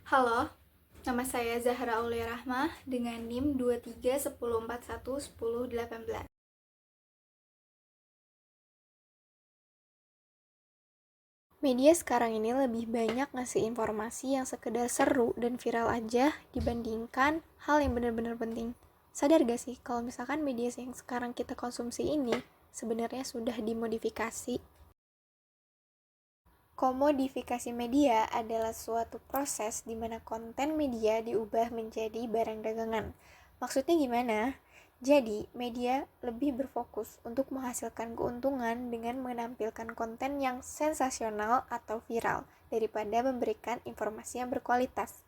Halo, nama saya Zahra Aulia Rahmah dengan NIM 2310411018. Media sekarang ini lebih banyak ngasih informasi yang sekedar seru dan viral aja dibandingkan hal yang benar-benar penting. Sadar gak sih kalau misalkan media yang sekarang kita konsumsi ini sebenarnya sudah dimodifikasi? Komodifikasi media adalah suatu proses di mana konten media diubah menjadi barang dagangan. Maksudnya gimana? Jadi, media lebih berfokus untuk menghasilkan keuntungan dengan menampilkan konten yang sensasional atau viral daripada memberikan informasi yang berkualitas.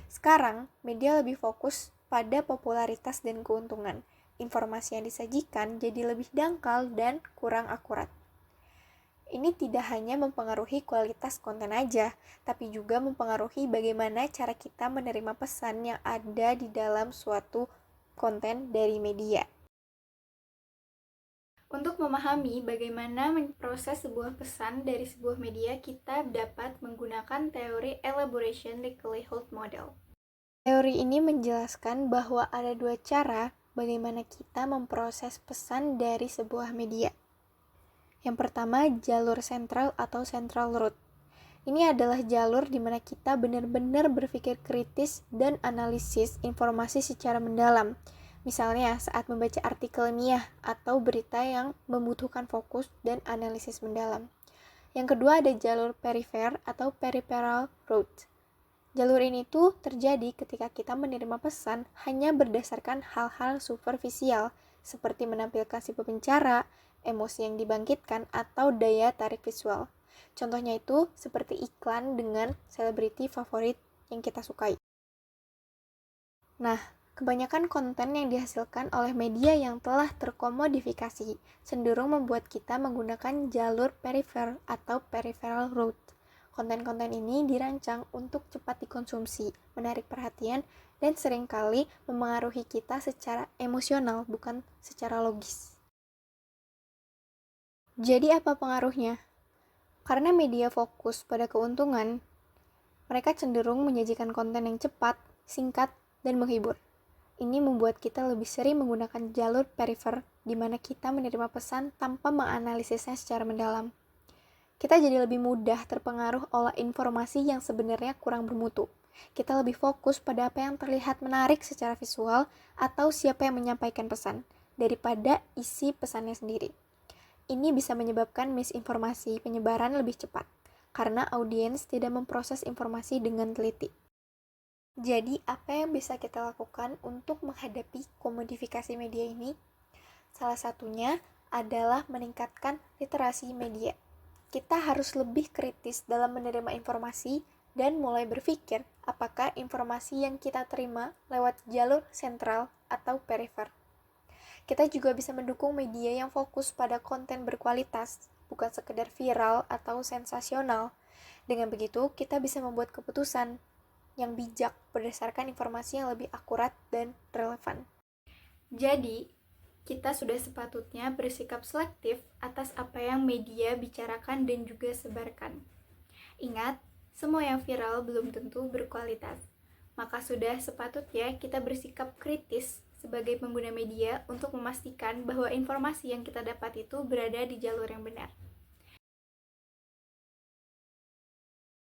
Sekarang, media lebih fokus pada popularitas dan keuntungan. Informasi yang disajikan jadi lebih dangkal dan kurang akurat. Ini tidak hanya mempengaruhi kualitas konten aja, tapi juga mempengaruhi bagaimana cara kita menerima pesan yang ada di dalam suatu konten dari media. Untuk memahami bagaimana memproses sebuah pesan dari sebuah media, kita dapat menggunakan teori Elaboration Likelihood Model. Teori ini menjelaskan bahwa ada dua cara bagaimana kita memproses pesan dari sebuah media. Yang pertama, jalur sentral atau central road. Ini adalah jalur di mana kita benar-benar berpikir kritis dan analisis informasi secara mendalam. Misalnya saat membaca artikel ilmiah atau berita yang membutuhkan fokus dan analisis mendalam. Yang kedua ada jalur perifer atau peripheral road. Jalur ini tuh terjadi ketika kita menerima pesan hanya berdasarkan hal-hal superficial, seperti menampilkan si pembicara, emosi yang dibangkitkan, atau daya tarik visual. Contohnya itu seperti iklan dengan selebriti favorit yang kita sukai. Nah, kebanyakan konten yang dihasilkan oleh media yang telah terkomodifikasi cenderung membuat kita menggunakan jalur perifer atau peripheral road. Konten-konten ini dirancang untuk cepat dikonsumsi, menarik perhatian, dan seringkali memengaruhi kita secara emosional, bukan secara logis. Jadi apa pengaruhnya? Karena media fokus pada keuntungan, mereka cenderung menyajikan konten yang cepat, singkat, dan menghibur. Ini membuat kita lebih sering menggunakan jalur perifer, di mana kita menerima pesan tanpa menganalisisnya secara mendalam. Kita jadi lebih mudah terpengaruh oleh informasi yang sebenarnya kurang bermutu. Kita lebih fokus pada apa yang terlihat menarik secara visual atau siapa yang menyampaikan pesan, daripada isi pesannya sendiri. Ini bisa menyebabkan misinformasi penyebaran lebih cepat, karena audiens tidak memproses informasi dengan teliti. Jadi, apa yang bisa kita lakukan untuk menghadapi komodifikasi media ini? Salah satunya adalah meningkatkan literasi media. Kita harus lebih kritis dalam menerima informasi dan mulai berpikir apakah informasi yang kita terima lewat jalur sentral atau perifer. Kita juga bisa mendukung media yang fokus pada konten berkualitas, bukan sekedar viral atau sensasional. Dengan begitu, kita bisa membuat keputusan yang bijak berdasarkan informasi yang lebih akurat dan relevan. Jadi, kita sudah sepatutnya bersikap selektif atas apa yang media bicarakan dan juga sebarkan. Ingat, semua yang viral belum tentu berkualitas. Maka sudah sepatutnya kita bersikap kritis sebagai pengguna media untuk memastikan bahwa informasi yang kita dapat itu berada di jalur yang benar.